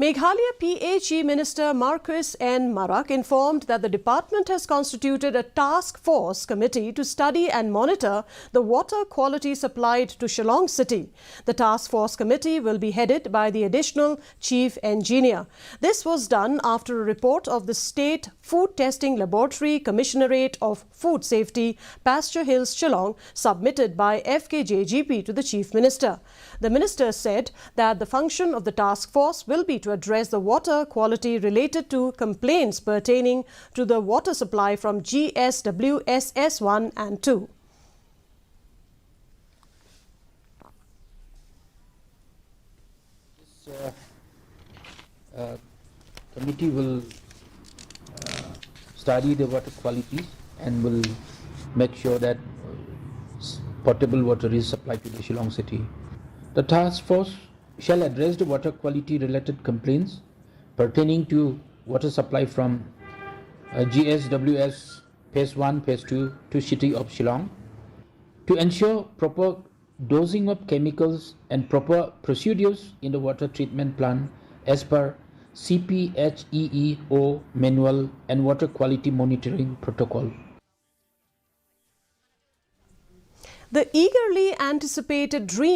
Meghalaya PHE Minister Marcus N. Marak informed that the department has constituted a task force committee to study and monitor the water quality supplied to Shillong City. The task force committee will be headed by the additional chief engineer. This was done after a report of the State Food Testing Laboratory Commissionerate of Food Safety, Pasture Hills, Shillong, submitted by FKJGP to the Chief Minister. The minister said that the function of the task force will be to address the water quality related to complaints pertaining to the water supply from GSWSS 1 and 2. This committee will study the water quality and will make sure that potable water is supplied to the Shillong City. The task force shall address the water quality related complaints pertaining to water supply from GSWS Phase 1, Phase 2 to City of Shillong to ensure proper dosing of chemicals and proper procedures in the water treatment plant as per CPHEEO manual and water quality monitoring protocol. The eagerly anticipated dream